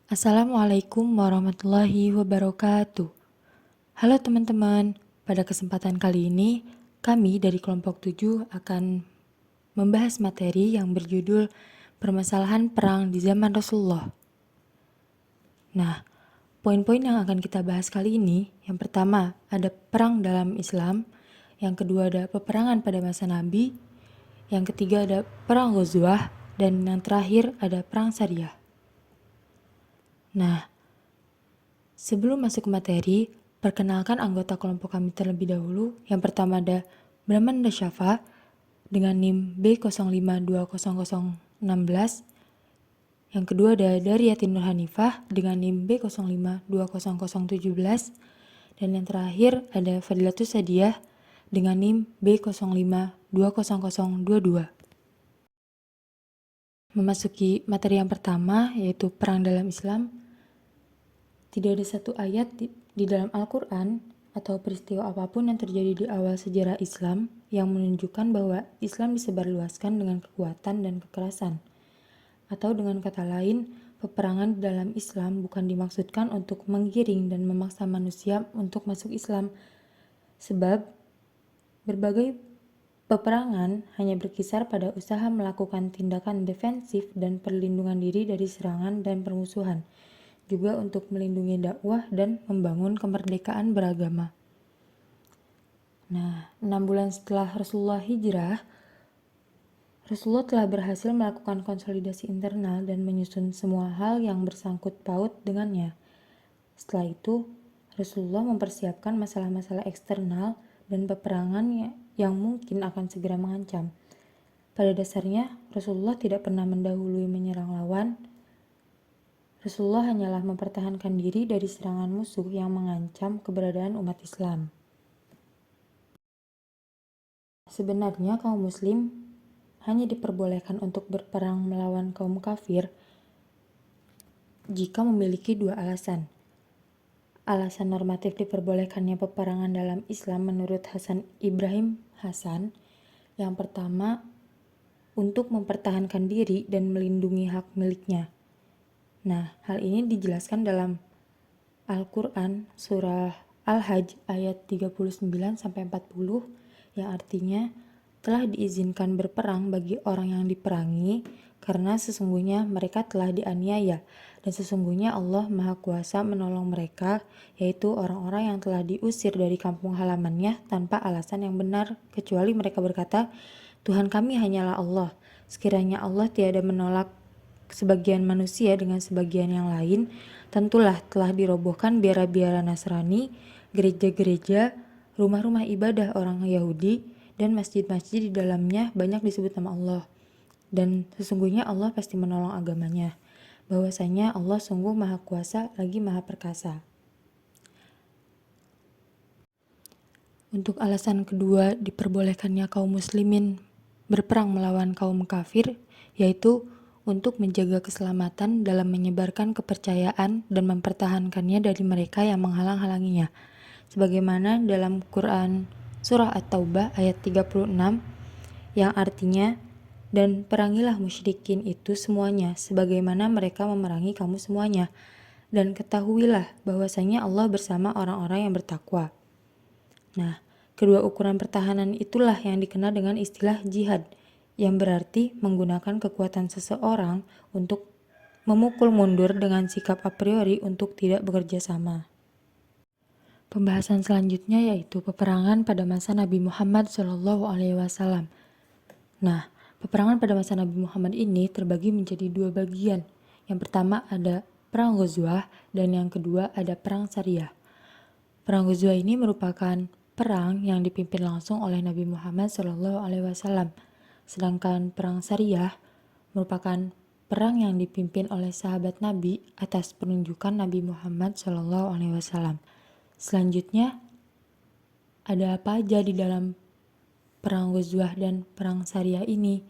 Assalamualaikum warahmatullahi wabarakatuh. Halo teman-teman, pada kesempatan kali ini kami dari kelompok 7 akan membahas materi yang berjudul Permasalahan Perang di Zaman Rasulullah. Nah, poin-poin yang akan kita bahas kali ini, yang pertama ada perang dalam Islam, yang kedua ada peperangan pada masa Nabi, yang ketiga ada perang Ghazwah, dan yang terakhir ada perang Syariah. Nah, sebelum masuk ke materi, perkenalkan anggota kelompok kami terlebih dahulu. Yang pertama ada Brahmanda Syafa dengan NIM B05200016. Yang kedua ada Daryatin Nur Hanifah dengan NIM B05200017. Dan yang terakhir ada Fadilatus Sadiah dengan NIM B05200022. Memasuki materi yang pertama, yaitu perang dalam Islam. Tidak ada satu ayat di dalam Al-Quran atau peristiwa apapun yang terjadi di awal sejarah Islam yang menunjukkan bahwa Islam disebarluaskan dengan kekuatan dan kekerasan. Atau dengan kata lain, peperangan dalam Islam bukan dimaksudkan untuk menggiring dan memaksa manusia untuk masuk Islam. Sebab berbagai peperangan hanya berkisar pada usaha melakukan tindakan defensif dan perlindungan diri dari serangan dan permusuhan, juga untuk melindungi dakwah dan membangun kemerdekaan beragama. Nah, 6 bulan setelah Rasulullah hijrah, Rasulullah telah berhasil melakukan konsolidasi internal dan menyusun semua hal yang bersangkut paut dengannya. Setelah itu, Rasulullah mempersiapkan masalah-masalah eksternal dan peperangan yang mungkin akan segera mengancam. Pada dasarnya, Rasulullah tidak pernah mendahului menyerang lawan. Rasulullah hanyalah mempertahankan diri dari serangan musuh yang mengancam keberadaan umat Islam. Sebenarnya kaum muslim hanya diperbolehkan untuk berperang melawan kaum kafir jika memiliki dua alasan. Alasan normatif diperbolehkannya peperangan dalam Islam menurut Hasan Ibrahim Hasan, yang pertama, untuk mempertahankan diri dan melindungi hak miliknya. Nah, hal ini dijelaskan dalam Al-Quran surah Al-Hajj ayat 39-40 yang artinya telah diizinkan berperang bagi orang yang diperangi karena sesungguhnya mereka telah dianiaya dan sesungguhnya Allah Maha Kuasa menolong mereka, yaitu orang-orang yang telah diusir dari kampung halamannya tanpa alasan yang benar kecuali mereka berkata, Tuhan kami hanyalah Allah. Sekiranya Allah tiada menolak sebagian manusia dengan sebagian yang lain, tentulah telah dirobohkan biara-biara Nasrani, gereja-gereja, rumah-rumah ibadah orang Yahudi, dan masjid-masjid di dalamnya banyak disebut nama Allah. Dan sesungguhnya Allah pasti menolong agamanya, bahwasanya Allah sungguh Maha Kuasa lagi Maha Perkasa. Untuk alasan kedua diperbolehkannya kaum muslimin berperang melawan kaum kafir, yaitu untuk menjaga keselamatan dalam menyebarkan kepercayaan dan mempertahankannya dari mereka yang menghalang-halanginya. Sebagaimana dalam Quran surah At-Taubah ayat 36 yang artinya, dan perangilah musyrikin itu semuanya sebagaimana mereka memerangi kamu semuanya, dan ketahuilah bahwasanya Allah bersama orang-orang yang bertakwa. Nah, kedua ukuran pertahanan itulah yang dikenal dengan istilah jihad, yang berarti menggunakan kekuatan seseorang untuk memukul mundur dengan sikap a priori untuk tidak bekerja sama. Pembahasan selanjutnya yaitu peperangan pada masa Nabi Muhammad SAW. Nah, peperangan pada masa Nabi Muhammad ini terbagi menjadi dua bagian. Yang pertama ada perang Ghazwah dan yang kedua ada perang Syariah. Perang Ghazwah ini merupakan perang yang dipimpin langsung oleh Nabi Muhammad SAW. Sedangkan perang Syariah merupakan perang yang dipimpin oleh sahabat Nabi atas penunjukan Nabi Muhammad SAW. Selanjutnya, ada apa aja di dalam perang Ghazwah dan perang Syariah ini?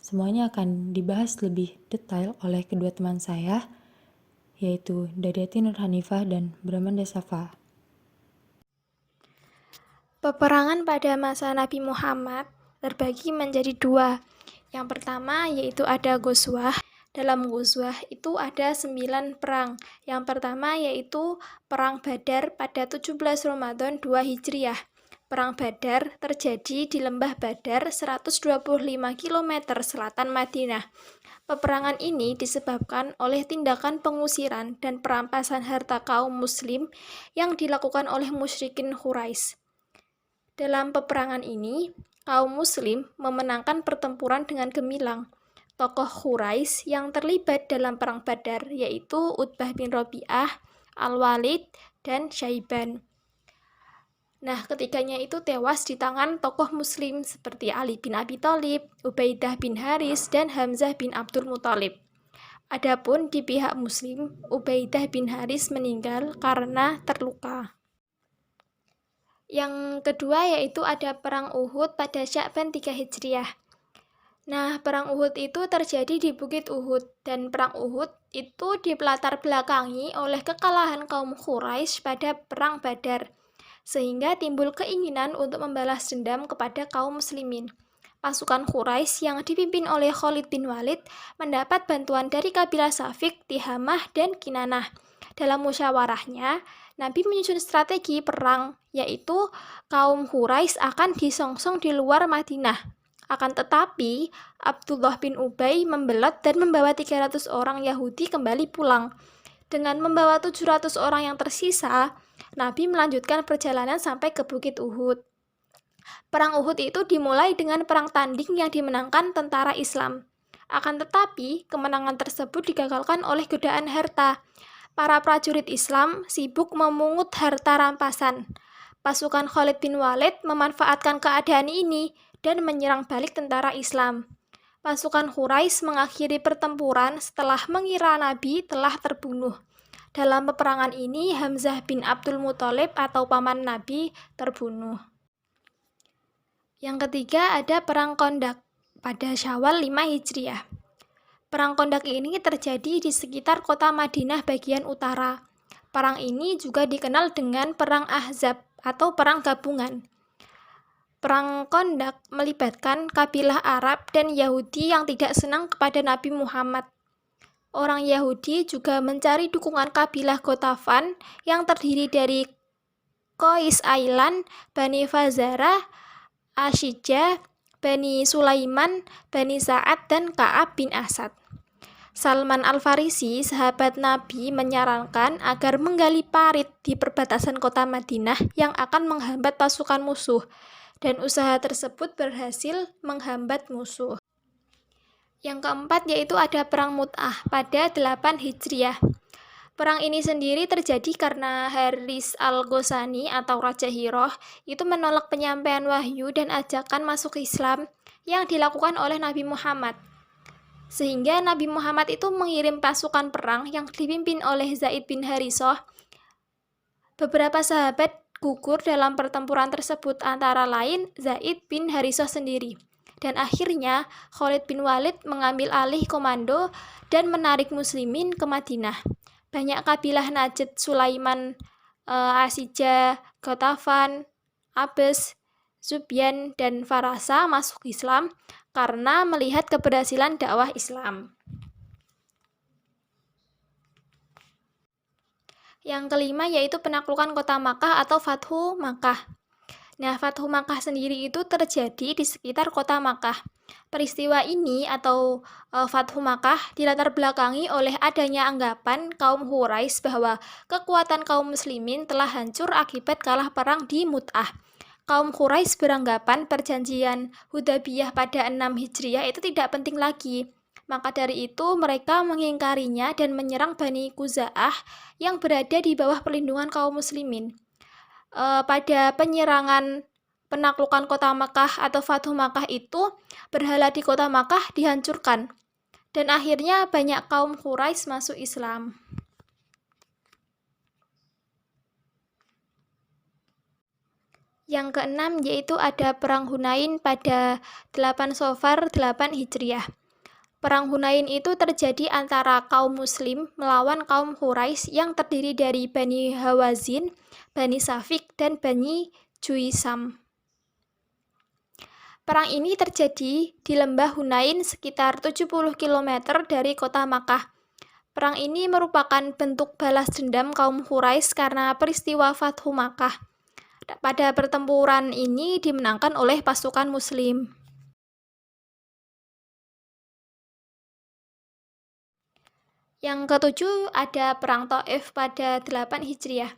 Semuanya akan dibahas lebih detail oleh kedua teman saya, yaitu Daryatin Nur Hanifah dan Brahmanda Syafa. Peperangan pada masa Nabi Muhammad terbagi menjadi dua. Yang pertama yaitu ada Ghazwah Dalam Ghuzwah itu ada 9 perang. Yang pertama yaitu Perang Badar pada 17 Ramadan 2 Hijriah. Perang Badar terjadi di Lembah Badar 125 km selatan Madinah. Peperangan ini disebabkan oleh tindakan pengusiran dan perampasan harta kaum muslim yang dilakukan oleh musyrikin Quraisy. Dalam peperangan ini, kaum muslim memenangkan pertempuran dengan gemilang. Tokoh Quraisy yang terlibat dalam perang Badar yaitu Utbah bin Rabi'ah, Al-Walid, dan Syaiban. Nah, ketiganya itu tewas di tangan tokoh muslim seperti Ali bin Abi Thalib, Ubaidah bin Haris, dan Hamzah bin Abdul Muthalib. Adapun di pihak muslim, Ubaidah bin Haris meninggal karena terluka. Yang kedua yaitu ada Perang Uhud pada Sya'ban 3 Hijriah. Nah, Perang Uhud itu terjadi di Bukit Uhud, dan Perang Uhud itu dilatar belakangi oleh kekalahan kaum Quraisy pada Perang Badar, sehingga timbul keinginan untuk membalas dendam kepada kaum muslimin. Pasukan Quraisy yang dipimpin oleh Khalid bin Walid mendapat bantuan dari kabilah Safik, Tihamah, dan Kinanah. Dalam musyawarahnya, Nabi menyusun strategi perang, yaitu kaum Quraisy akan disongsong di luar Madinah. Akan tetapi, Abdullah bin Ubay membelot dan membawa 300 orang Yahudi kembali pulang. Dengan membawa 700 orang yang tersisa, Nabi melanjutkan perjalanan sampai ke Bukit Uhud. Perang Uhud itu dimulai dengan perang tanding yang dimenangkan tentara Islam. Akan tetapi, kemenangan tersebut digagalkan oleh godaan harta. Para prajurit Islam sibuk memungut harta rampasan. Pasukan Khalid bin Walid memanfaatkan keadaan ini dan menyerang balik tentara Islam. Pasukan Quraisy mengakhiri pertempuran setelah mengira Nabi telah terbunuh. Dalam peperangan ini, Hamzah bin Abdul Muthalib atau paman Nabi terbunuh. Yang ketiga ada Perang Kondak pada Syawal 5 Hijriah. Perang Kondak ini terjadi di sekitar kota Madinah bagian utara. Perang ini juga dikenal dengan Perang Ahzab atau Perang Gabungan. Perang Kondak melibatkan kabilah Arab dan Yahudi yang tidak senang kepada Nabi Muhammad. Orang Yahudi juga mencari dukungan kabilah Ghatafan yang terdiri dari Qais Ailan, Bani Fazarah, Ashijah, Bani Sulaiman, Bani Sa'ad, dan Ka'ab bin Asad. Salman Al-Farisi, sahabat Nabi, menyarankan agar menggali parit di perbatasan kota Madinah yang akan menghambat pasukan musuh, dan usaha tersebut berhasil menghambat musuh. Yang keempat yaitu ada Perang Mut'ah pada 8 Hijriah. Perang ini sendiri terjadi karena Haris Al-Ghasani atau Raja Hiroh itu menolak penyampaian wahyu dan ajakan masuk Islam yang dilakukan oleh Nabi Muhammad. Sehingga Nabi Muhammad itu mengirim pasukan perang yang dipimpin oleh Zaid bin Harithah. Beberapa sahabat gugur dalam pertempuran tersebut, antara lain Zaid bin Harithah sendiri. Dan akhirnya Khalid bin Walid mengambil alih komando dan menarik muslimin ke Madinah. Banyak kabilah Najd, Sulaiman, Ashijah, Ghatafan, Abes, Zubyan, dan Farasa masuk Islam karena melihat keberhasilan dakwah Islam. Yang kelima yaitu penaklukan kota Makkah atau Fathu Makkah. Nah, Fathu Makkah sendiri itu terjadi di sekitar kota Makkah. Peristiwa ini atau Fathu Makkah dilatar belakangi oleh adanya anggapan kaum Quraisy bahwa kekuatan kaum muslimin telah hancur akibat kalah perang di Mut'ah. Kaum Quraisy beranggapan perjanjian Hudaybiyah pada 6 Hijriah itu tidak penting lagi. Maka dari itu mereka mengingkarinya dan menyerang Bani Quza'ah yang berada di bawah perlindungan kaum muslimin. Pada penyerangan penaklukan kota Makkah atau Fathu Makkah itu, berhala di kota Makkah dihancurkan. Dan akhirnya banyak kaum Quraisy masuk Islam. Yang keenam yaitu ada Perang Hunain pada 8 Safar 8 Hijriah. Perang Hunain itu terjadi antara kaum muslim melawan kaum Quraisy yang terdiri dari Bani Hawazin, Bani Safik, dan Bani Juisam. Perang ini terjadi di lembah Hunain sekitar 70 km dari kota Makkah. Perang ini merupakan bentuk balas dendam kaum Quraisy karena peristiwa Fathu Makkah. Pada pertempuran ini dimenangkan oleh pasukan Muslim. Yang ketujuh ada Perang Taif pada 8 Hijriah.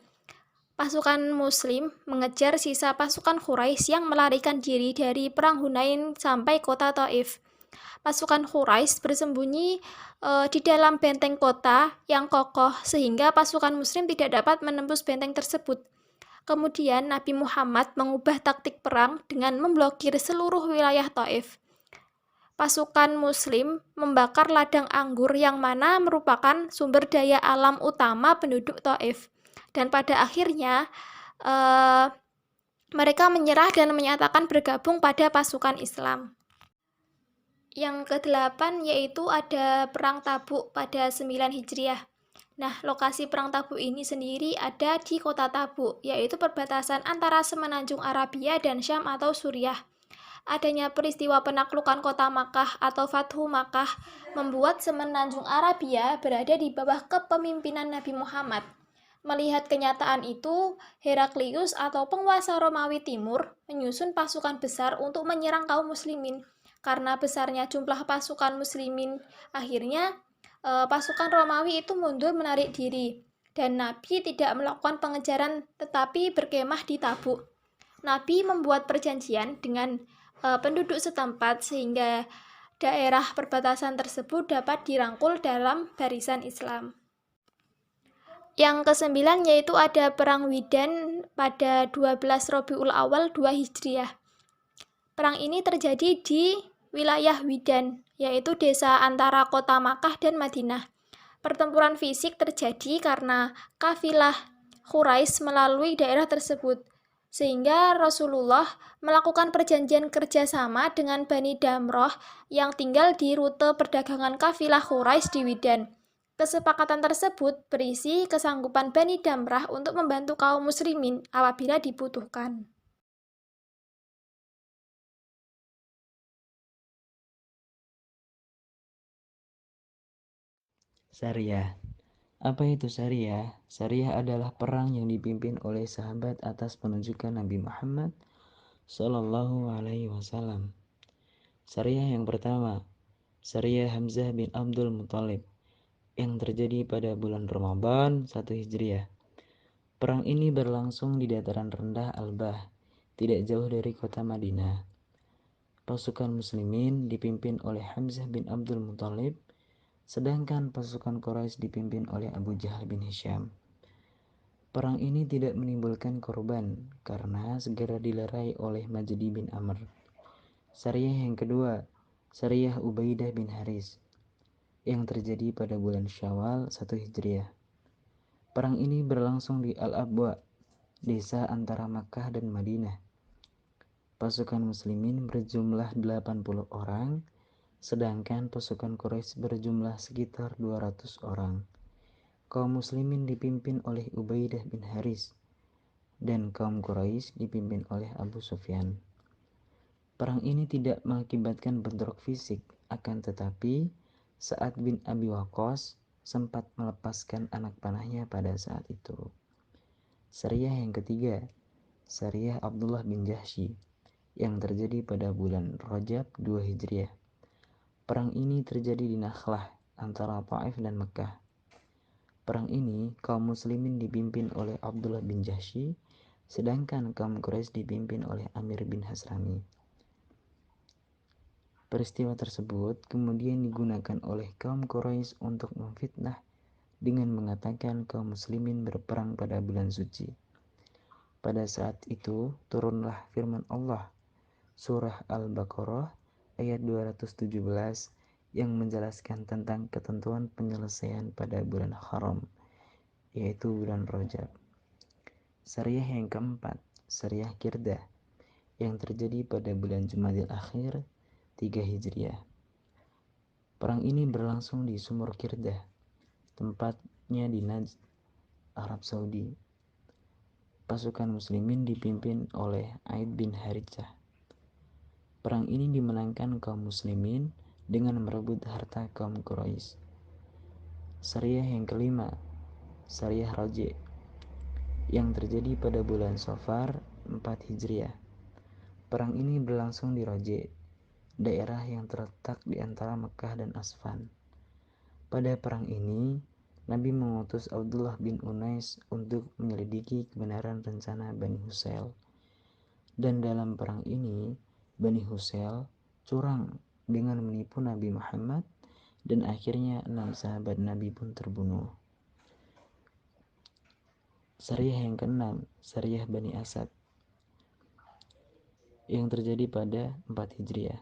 Pasukan Muslim mengejar sisa pasukan Quraisy yang melarikan diri dari Perang Hunain sampai kota Taif. Pasukan Quraisy bersembunyi di dalam benteng kota yang kokoh sehingga pasukan Muslim tidak dapat menembus benteng tersebut. Kemudian Nabi Muhammad mengubah taktik perang dengan memblokir seluruh wilayah Taif. Pasukan Muslim membakar ladang anggur yang mana merupakan sumber daya alam utama penduduk Taif. Dan pada akhirnya mereka menyerah dan menyatakan bergabung pada pasukan Islam. Yang ke-8 yaitu ada Perang Tabuk pada 9 Hijriah. Nah, lokasi Perang Tabuk ini sendiri ada di kota Tabuk, yaitu perbatasan antara semenanjung Arabia dan Syam atau Suriah. Adanya peristiwa penaklukan kota Makkah atau Fathu Makkah membuat semenanjung Arabia berada di bawah kepemimpinan Nabi Muhammad. Melihat kenyataan itu, Heraklius atau penguasa Romawi Timur menyusun pasukan besar untuk menyerang kaum muslimin. Karena besarnya jumlah pasukan muslimin, akhirnya pasukan Romawi itu mundur menarik diri. Dan Nabi tidak melakukan pengejaran tetapi berkemah di Tabuk. Nabi membuat perjanjian dengan penduduk setempat sehingga daerah perbatasan tersebut dapat dirangkul dalam barisan Islam. Yang ke-9 yaitu ada Perang Widan pada 12 Rabiul Awal 2 Hijriah. Perang ini terjadi di wilayah Widan, yaitu desa antara kota Makkah dan Madinah. Pertempuran fisik terjadi karena kafilah Quraisy melalui daerah tersebut, sehingga Rasulullah melakukan perjanjian kerjasama dengan Bani Damroh yang tinggal di rute perdagangan kafilah Quraisy di Widan. Kesepakatan tersebut berisi kesanggupan Bani Damrah untuk membantu kaum muslimin apabila dibutuhkan. Syariah. Apa itu syariah? Syariah adalah perang yang dipimpin oleh sahabat atas penunjukan Nabi Muhammad Sallallahu Alaihi Wasallam. Syariah yang pertama, Syariah Hamzah bin Abdul Muthalib, yang terjadi pada bulan Ramadan 1 Hijriah. Perang ini berlangsung di dataran rendah Al-Bah, tidak jauh dari kota Madinah. Pasukan muslimin dipimpin oleh Hamzah bin Abdul Muthalib, sedangkan pasukan Quraisy dipimpin oleh Abu Jahal bin Hisham. Perang ini tidak menimbulkan korban karena segera dilerai oleh Majdi bin Amr. Syariah yang kedua, Syariah Ubaidah bin Haris, yang terjadi pada bulan Syawal 1 Hijriah. Perang ini berlangsung di Al-Abwa, desa antara Makkah dan Madinah. Pasukan muslimin berjumlah 80 orang, sedangkan pasukan Quraisy berjumlah sekitar 200 orang. Kaum muslimin dipimpin oleh Ubaidah bin Haris dan kaum Quraisy dipimpin oleh Abu Sufyan. Perang ini tidak mengakibatkan bentrok fisik, akan tetapi Sa'ad bin Abi Waqqas sempat melepaskan anak panahnya pada saat itu. Syariah yang ketiga, Syariah Abdullah bin Jahsy, yang terjadi pada bulan Rajab 2 Hijriah. Perang ini terjadi di Nakhlah antara Taif dan Mekah. Perang ini kaum muslimin dipimpin oleh Abdullah bin Jahsy, sedangkan kaum Quraisy dipimpin oleh Amir bin Hasrami. Peristiwa tersebut kemudian digunakan oleh kaum Quraisy untuk memfitnah dengan mengatakan kaum muslimin berperang pada bulan suci. Pada saat itu turunlah firman Allah, surah Al-Baqarah ayat 217 yang menjelaskan tentang ketentuan penyelesaian pada bulan haram, yaitu bulan Rajab. Syariah yang keempat, Syariah Qirdah, yang terjadi pada bulan Jumadil Akhir 3 Hijriah. Perang ini berlangsung di Sumur Qirdah, tempatnya di Najd, Arab Saudi. Pasukan muslimin dipimpin oleh Aid bin Harithah. Perang ini dimenangkan kaum muslimin dengan merebut harta kaum Quraisy. Sariyah yang kelima, Sariyah Raji, yang terjadi pada bulan Safar 4 Hijriah. Perang ini berlangsung di Raji, daerah yang terletak di antara Mekah dan Asfan. Pada perang ini, Nabi mengutus Abdullah bin Unais untuk menyelidiki kebenaran rencana Bani Husail. Dan dalam perang ini, Bani Husail curang dengan menipu Nabi Muhammad dan akhirnya 6 sahabat Nabi pun terbunuh. Sariyah yang keenam, Sariyah Bani Asad, yang terjadi pada 4 Hijriah.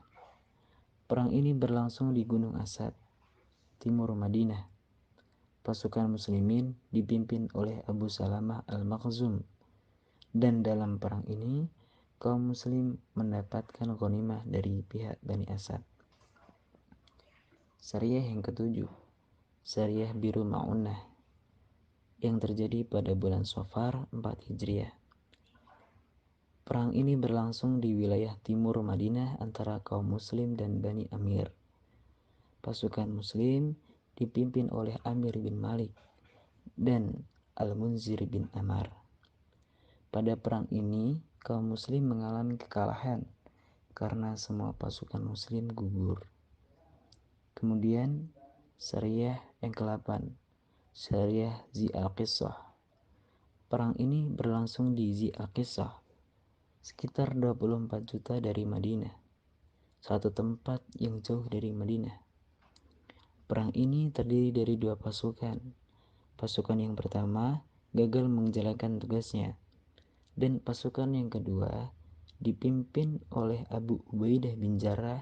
Perang ini berlangsung di Gunung Asad, timur Madinah. Pasukan muslimin dipimpin oleh Abu Salamah al-Makhzum, dan dalam perang ini kaum muslim mendapatkan ghanimah dari pihak Bani Asad. Sariyah yang ketujuh, Sariyah Biru Ma'unah, yang terjadi pada bulan Safar 4 Hijriah. Perang ini berlangsung di wilayah timur Madinah antara kaum muslim dan Bani Amir. Pasukan muslim dipimpin oleh Amir bin Malik dan Al-Munzir bin Amar. Pada perang ini, kaum muslim mengalami kekalahan karena semua pasukan muslim gugur. Kemudian, Sariyah yang ke-8, Sariyah Zi al-Qissah. Perang ini berlangsung di Zi al-Qissah, sekitar 24 juta dari Madinah, satu tempat yang jauh dari Madinah. Perang ini terdiri dari dua pasukan. Pasukan yang pertama gagal menjalankan tugasnya, dan pasukan yang kedua dipimpin oleh Abu Ubaidah bin Jarrah,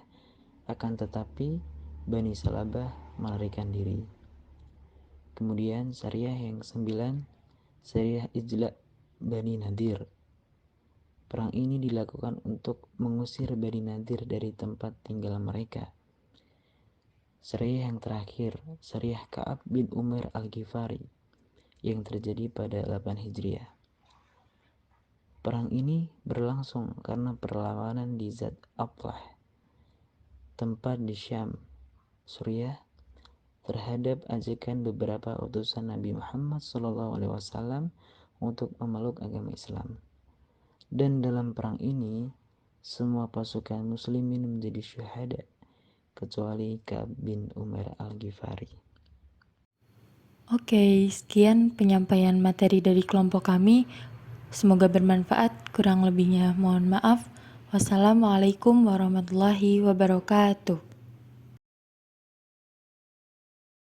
akan tetapi Bani Salabah melarikan diri. Kemudian Sariyah yang ke-9, Sariyah Ijla Bani Nadir. Perang ini dilakukan untuk mengusir Bani Nadir dari tempat tinggal mereka. Sariyah yang terakhir, Sariyah Ka'ab bin Umar al-Ghifari, yang terjadi pada 8 Hijriah. Perang ini berlangsung karena perlawanan di Zat Ablah, tempat di Syam, Suriah, terhadap ajakan beberapa utusan Nabi Muhammad SAW untuk memeluk agama Islam. Dan dalam perang ini, semua pasukan muslimin menjadi syuhada, kecuali Ka'ab bin Umar al-Ghifari. Oke, sekian penyampaian materi dari kelompok kami. Semoga bermanfaat, kurang lebihnya mohon maaf. Wassalamualaikum warahmatullahi wabarakatuh.